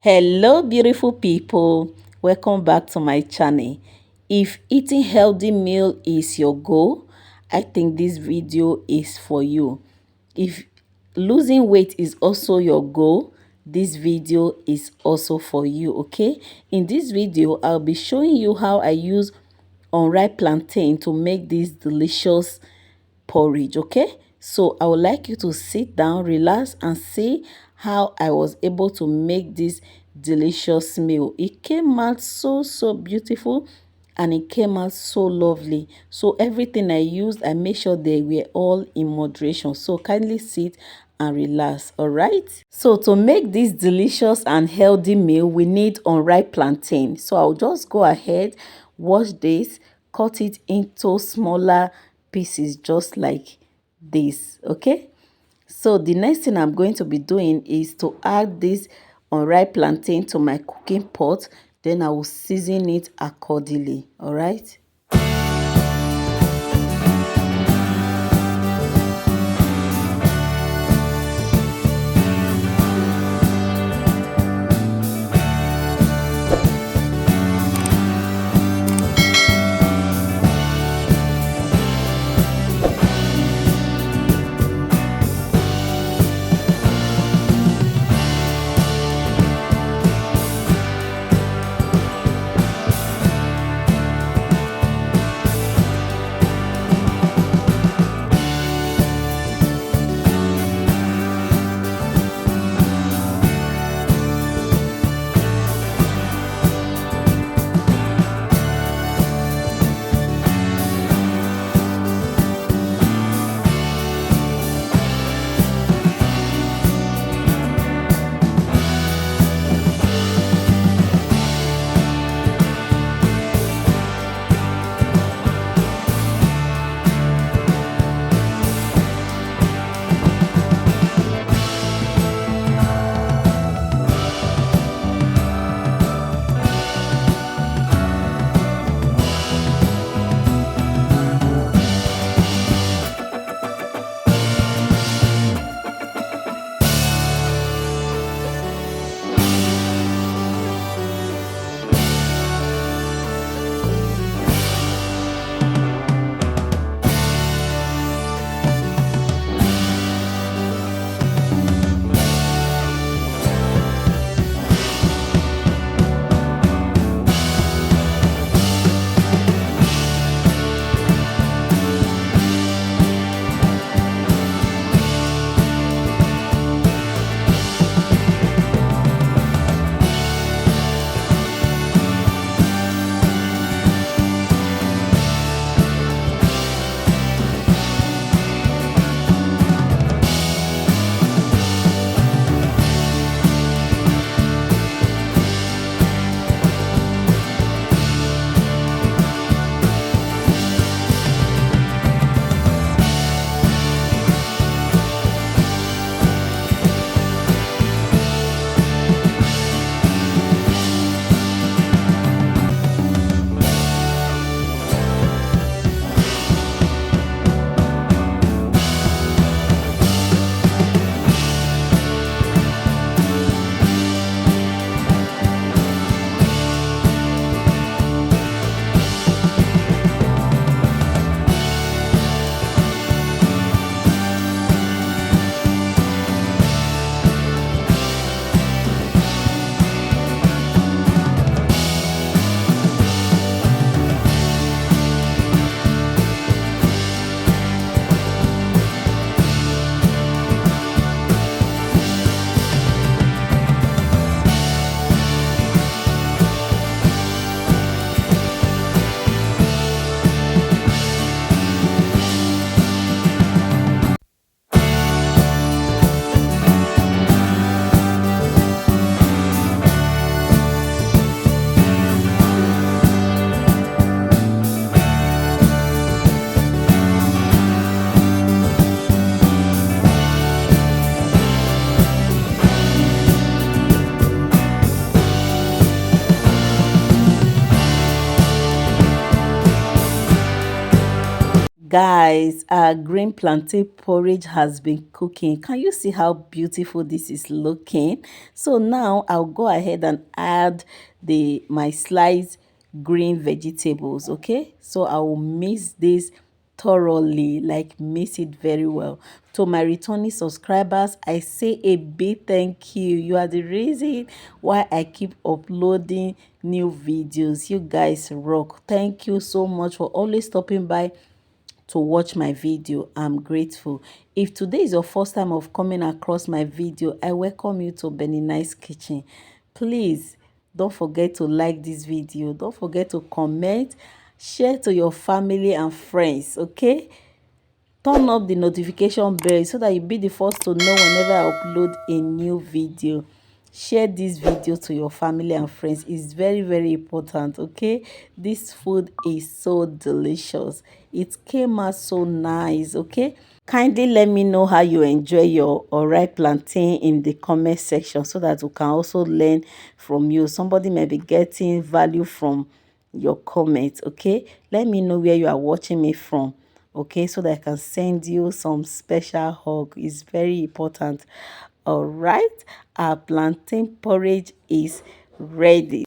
Hello beautiful people, welcome back to my channel. If eating healthy meal is your goal, I think this video is for you. If losing weight is also your goal, this video is also for you. Okay, in this video I'll be showing you how I use unripe plantain to make this delicious porridge. Okay, so I would like you to sit down, relax, and see how I was able to make this delicious meal. It came out so beautiful, and it came out so lovely. So everything I used, I made sure they were all in moderation. So kindly sit and relax. All right, so to make this delicious and healthy meal, we need unripe plantain. So I'll just go ahead, wash this, cut it into smaller pieces just like this. Okay, so the next thing I'm going to be doing is to add this unripe plantain to my cooking pot. Then I will season it accordingly. All right. Guys, our green plantain porridge has been cooking. Can you see how beautiful this is looking? So now I'll go ahead and add my sliced green vegetables. Okay, so I will mix this thoroughly, like mix it very well. To my returning subscribers, I say a big thank you. You are the reason why I keep uploading new videos. You guys rock. Thank you so much for always stopping by to watch my video. I'm grateful. If today is your first time of coming across my video, I welcome you to Benninice kitchen. Please don't forget to like this video, don't forget to comment, share to your family and friends. Okay, turn up the notification bell so that you'll be the first to know whenever I upload a new video. Share this video to your family and friends. It's very, very important. Okay, this food is so delicious. It came out so nice. Okay, kindly let me know how you enjoy your unripe plantain in the comment section so that we can also learn from you. Somebody may be getting value from your comments. Okay, let me know where you are watching me from. Okay, so that I can send you some special hug. It's very important. All right, our plantain porridge is ready.